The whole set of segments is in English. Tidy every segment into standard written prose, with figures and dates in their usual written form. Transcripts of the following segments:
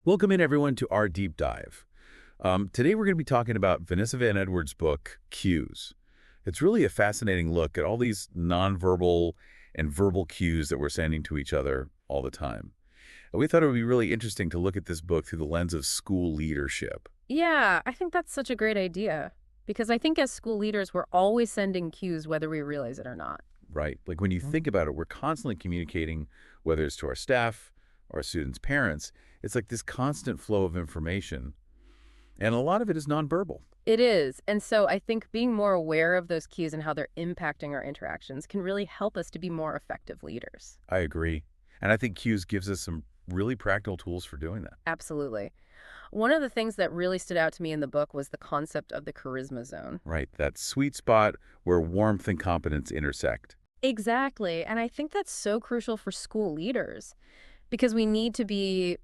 Welcome in, everyone, to our deep dive. Today we're going to be talking about Vanessa Van Edwards' book, CUES. It's really a fascinating look at all these nonverbal and verbal cues that we're sending to each other all the time. And we thought it would be really interesting to look at this book through the lens of school leadership. Yeah, I think that's such a great idea. Because I think as school leaders, we're always sending cues whether we realize it or not. Right? Like when you think about it, we're constantly communicating, whether it's to our staff, our students' parents. It's like this constant flow of information. And a lot of it is nonverbal. It is. And so I think being more aware of those cues and how they're impacting our interactions can really help us to be more effective leaders. I agree. And I think CUES gives us some really practical tools for doing that. Absolutely. One of the things that really stood out to me in the book was the concept of the charisma zone. Right, that sweet spot where warmth and competence intersect. Exactly. And I think that's so crucial for school leaders because we need to be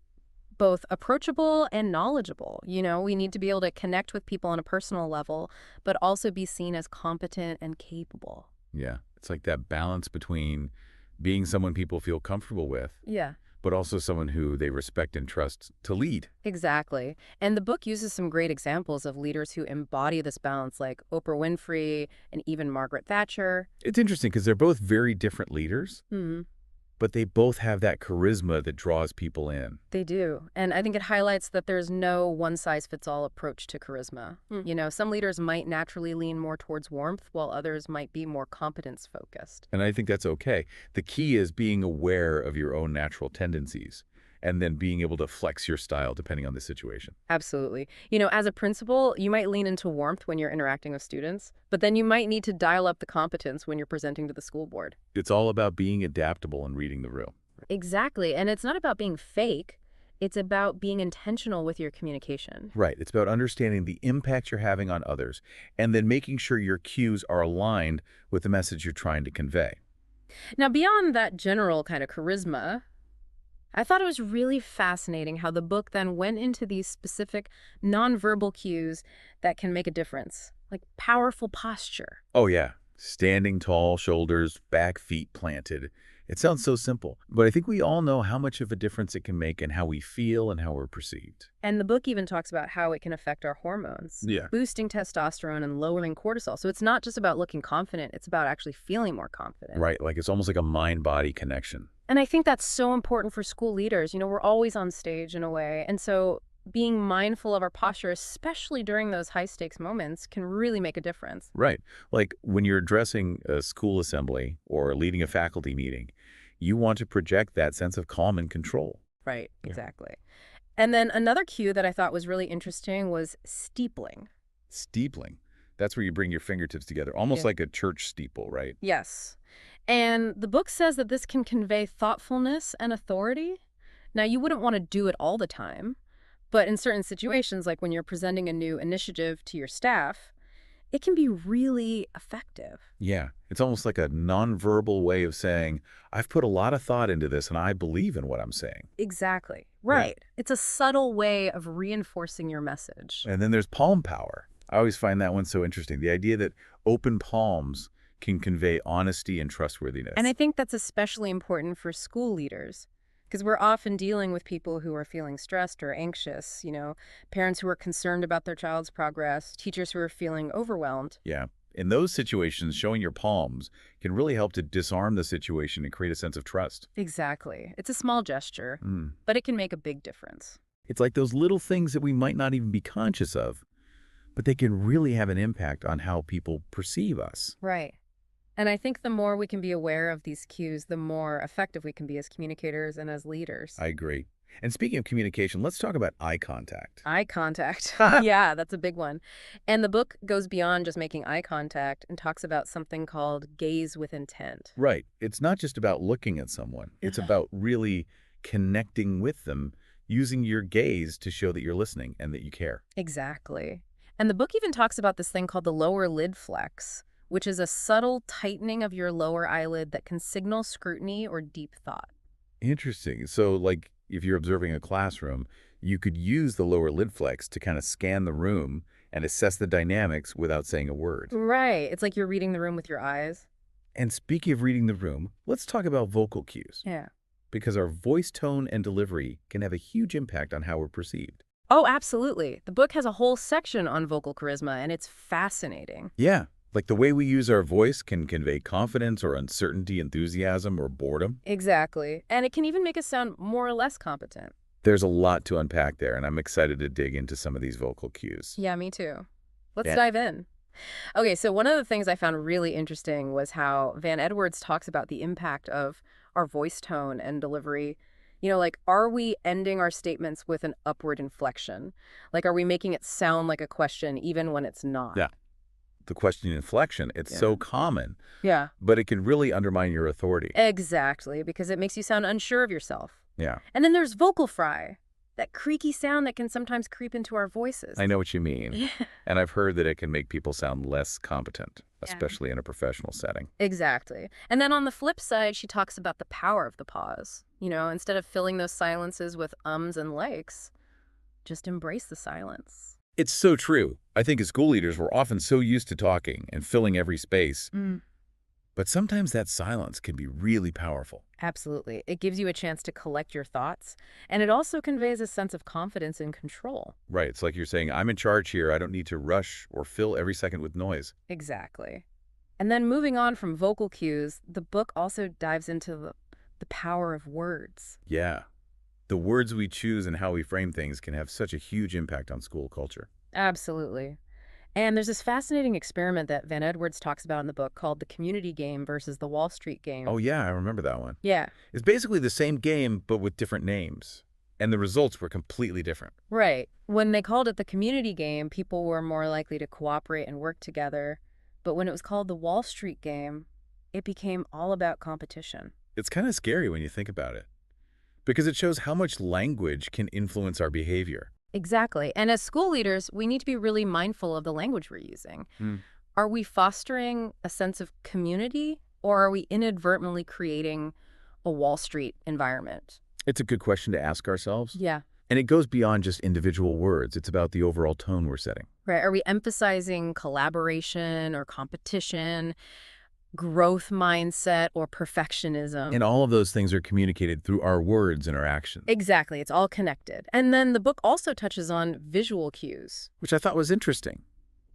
both approachable and knowledgeable. We need to be able to connect with people on a personal level, but also be seen as competent and capable. Yeah, it's like that balance between being someone people feel comfortable with, Yeah, but also someone who they respect and trust to lead. exactly. And the book uses some great examples of leaders who embody this balance, like Oprah Winfrey and even Margaret Thatcher. It's interesting because they're both very different leaders, Hmm. but they both have that charisma that draws people in. They do. And I think it highlights that there's no one-size-fits-all approach to charisma. Some leaders might naturally lean more towards warmth, while others might be more competence-focused. And I think that's okay. The key is being aware of your own natural tendencies and then being able to flex your style depending on the situation. Absolutely. As a principal, you might lean into warmth when you're interacting with students, but then you might need to dial up the competence when you're presenting to the school board. It's all about being adaptable and reading the room. Exactly. And it's not about being fake. It's about being intentional with your communication. Right. It's about understanding the impact you're having on others and then making sure your cues are aligned with the message you're trying to convey. Now, beyond that general kind of charisma, I thought it was really fascinating how the book then went into these specific nonverbal cues that can make a difference, like powerful posture. Oh, yeah. Standing tall, shoulders, back, feet planted. It sounds so simple, but I think we all know how much of a difference it can make in how we feel and how we're perceived. And the book even talks about how it can affect our hormones, Yeah. boosting testosterone and lowering cortisol. So it's not just about looking confident, it's about actually feeling more confident. Right. Like it's almost like a mind-body connection. And I think that's so important for school leaders. We're always on stage in a way. And so being mindful of our posture, especially during those high stakes moments, can really make a difference. Right. Like when you're addressing a school assembly or leading a faculty meeting, you want to project that sense of calm and control. Right, Yeah. exactly. And then another cue that I thought was really interesting was steepling. Steepling. That's where you bring your fingertips together, almost Yeah. like a church steeple, right? Yes. And the book says that this can convey thoughtfulness and authority. Now, you wouldn't want to do it all the time, but in certain situations, like when you're presenting a new initiative to your staff, it can be really effective. Yeah. It's almost like a nonverbal way of saying, I've put a lot of thought into this and I believe in what I'm saying. Exactly. Yeah. Right. It's a subtle way of reinforcing your message. And then there's palm power. I always find that one so interesting. The idea that open palms can convey honesty and trustworthiness. And I think that's especially important for school leaders because we're often dealing with people who are feeling stressed or anxious, parents who are concerned about their child's progress, teachers who are feeling overwhelmed. Yeah. In those situations, showing your palms can really help to disarm the situation and create a sense of trust. Exactly. It's a small gesture, Mm. but it can make a big difference. It's like those little things that we might not even be conscious of, but they can really have an impact on how people perceive us. Right. And I think the more we can be aware of these cues, the more effective we can be as communicators and as leaders. I agree. And speaking of communication, let's talk about eye contact. Eye contact. Yeah, that's a big one. And the book goes beyond just making eye contact and talks about something called gaze with intent. Right. It's not just about looking at someone. It's about really connecting with them, using your gaze to show that you're listening and that you care. Exactly. And the book even talks about this thing called the lower lid flex, which is a subtle tightening of your lower eyelid that can signal scrutiny or deep thought. Interesting. So, like, if you're observing a classroom, you could use the lower lid flex to kind of scan the room and assess the dynamics without saying a word. Right. It's like you're reading the room with your eyes. And speaking of reading the room, let's talk about vocal cues. Yeah. because our voice tone and delivery can have a huge impact on how we're perceived. Oh, absolutely. The book has a whole section on vocal charisma, and it's fascinating. Yeah, like the way we use our voice can convey confidence or uncertainty, enthusiasm, or boredom. Exactly. And it can even make us sound more or less competent. There's a lot to unpack there, and I'm excited to dig into some of these vocal cues. Yeah, me too. Let's Yeah. dive in. Okay, so one of the things I found really interesting was how Van Edwards talks about the impact of our voice tone and delivery. Like, are we ending our statements with an upward inflection? Like, are we making it sound like a question even when it's not? Yeah. The question inflection, it's Yeah. so common, Yeah, but it can really undermine your authority. exactly, because it makes you sound unsure of yourself. Yeah, And then there's vocal fry, that creaky sound that can sometimes creep into our voices. I know what you mean. Yeah. And I've heard that it can make people sound less competent, Yeah. especially in a professional setting. Exactly. And then on the flip side, she talks about the power of the pause. Instead of filling those silences with ums and likes, just embrace the silence. It's so true. I think as school leaders, we're often so used to talking and filling every space, but sometimes that silence can be really powerful. Absolutely. It gives you a chance to collect your thoughts, and it also conveys a sense of confidence and control. Right, it's like you're saying, I'm in charge here. I don't need to rush or fill every second with noise. Exactly. And then moving on from vocal cues, the book also dives into the power of words. Yeah. The words we choose and how we frame things can have such a huge impact on school culture. Absolutely. And there's this fascinating experiment that Van Edwards talks about in the book called the community game versus the Wall Street game. Oh, yeah, I remember that one. Yeah, It's basically the same game, but with different names. And the results were completely different. right. When they called it the community game, people were more likely to cooperate and work together. But when it was called the Wall Street game, it became all about competition. It's kind of scary when you think about it, because it shows how much language can influence our behavior. Exactly. And as school leaders, we need to be really mindful of the language we're using. Hmm. Are we fostering a sense of community, or are we inadvertently creating a Wall Street environment? It's a good question to ask ourselves. Yeah. And it goes beyond just individual words. It's about the overall tone we're setting. Right. Are we emphasizing collaboration or competition, growth mindset or perfectionism? And all of those things are communicated through our words and our actions, Exactly. It's all connected. And then the book also touches on visual cues. which I thought was interesting.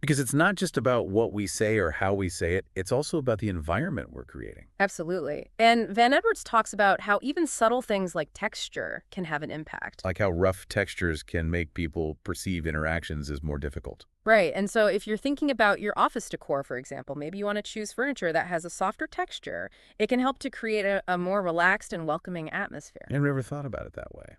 Because it's not just about what we say or how we say it, it's also about the environment we're creating. Absolutely. And Van Edwards talks about how even subtle things like texture can have an impact. Like how rough textures can make people perceive interactions as more difficult. Right. And so if you're thinking about your office decor, for example, maybe you want to choose furniture that has a softer texture. It can help to create a more relaxed and welcoming atmosphere. I never thought about it that way.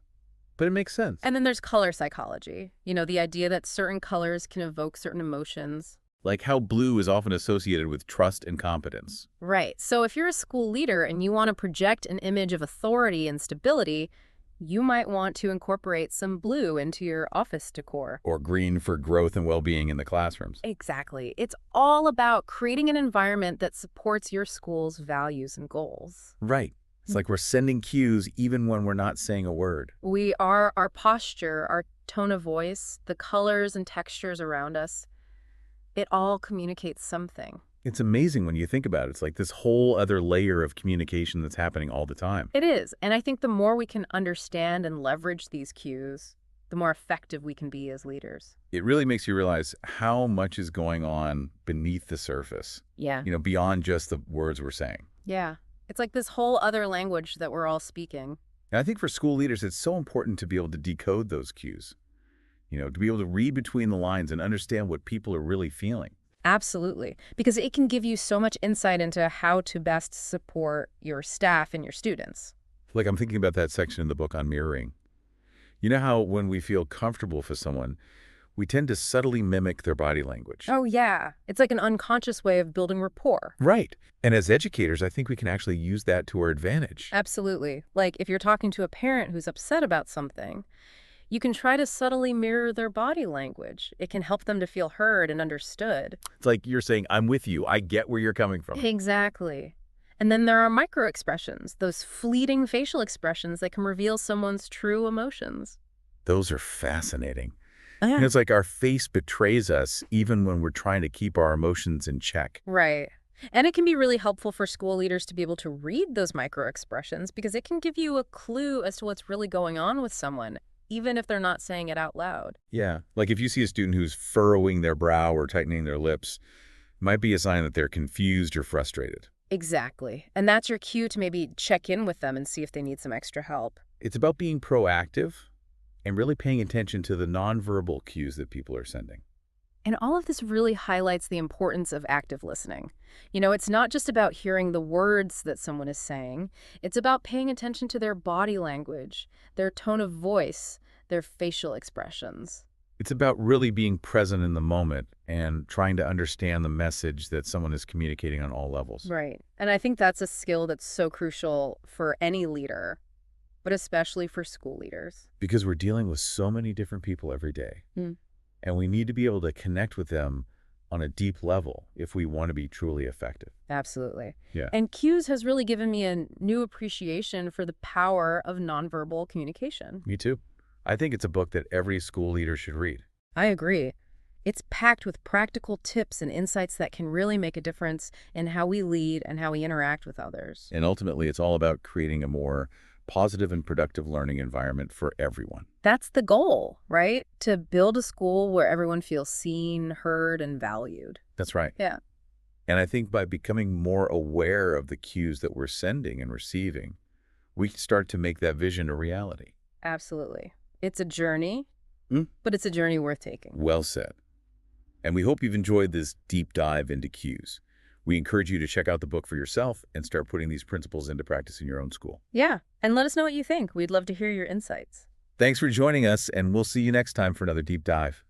But it makes sense. And then there's color psychology. The idea that certain colors can evoke certain emotions. Like how blue is often associated with trust and competence. Right. So if you're a school leader and you want to project an image of authority and stability, you might want to incorporate some blue into your office decor. Or green for growth and well-being in the classrooms. Exactly. It's all about creating an environment that supports your school's values and goals. Right. It's like we're sending cues even when we're not saying a word. Our posture, our tone of voice, the colors and textures around us, it all communicates something. It's amazing when you think about it. It's like this whole other layer of communication that's happening all the time. It is. And I think the more we can understand and leverage these cues, the more effective we can be as leaders. It really makes you realize how much is going on beneath the surface, Yeah. beyond just the words we're saying. Yeah. It's like this whole other language that we're all speaking. And I think for school leaders, it's so important to be able to decode those cues, to be able to read between the lines and understand what people are really feeling. Absolutely. Because it can give you so much insight into how to best support your staff and your students. Like I'm thinking about that section in the book on mirroring. You know how when we feel comfortable for someone, we tend to subtly mimic their body language. Oh, yeah. It's like an unconscious way of building rapport. Right. And as educators, I think we can actually use that to our advantage. Absolutely. Like if you're talking to a parent who's upset about something, you can try to subtly mirror their body language. It can help them to feel heard and understood. It's like you're saying, I'm with you. I get where you're coming from. Exactly. And then there are micro expressions, those fleeting facial expressions that can reveal someone's true emotions. Those are fascinating. Oh, It's like our face betrays us even when we're trying to keep our emotions in check. Right. And it can be really helpful for school leaders to be able to read those micro expressions because it can give you a clue as to what's really going on with someone, even if they're not saying it out loud. Yeah, like if you see a student who's furrowing their brow or tightening their lips, might be a sign that they're confused or frustrated. Exactly. And that's your cue to maybe check in with them and see if they need some extra help. It's about being proactive and really paying attention to the nonverbal cues that people are sending. And all of this really highlights the importance of active listening. It's not just about hearing the words that someone is saying, it's about paying attention to their body language, their tone of voice, their facial expressions. It's about really being present in the moment and trying to understand the message that someone is communicating on all levels. Right. And I think that's a skill that's so crucial for any leader, but especially for school leaders. Because we're dealing with so many different people every day. Hmm. And we need to be able to connect with them on a deep level if we want to be truly effective. Absolutely. Yeah. And CUES has really given me a new appreciation for the power of nonverbal communication. Me too. I think it's a book that every school leader should read. I agree. It's packed with practical tips and insights that can really make a difference in how we lead and how we interact with others. And ultimately, it's all about creating a more positive and productive learning environment for everyone. That's the goal, right? To build a school where everyone feels seen, heard, and valued. That's right. Yeah. And I think by becoming more aware of the cues that we're sending and receiving, we can start to make that vision a reality. Absolutely. It's a journey, Mm. but it's a journey worth taking. Well said. And we hope you've enjoyed this deep dive into cues. We encourage you to check out the book for yourself and start putting these principles into practice in your own school. Yeah. And let us know what you think. We'd love to hear your insights. Thanks for joining us, and we'll see you next time for another deep dive.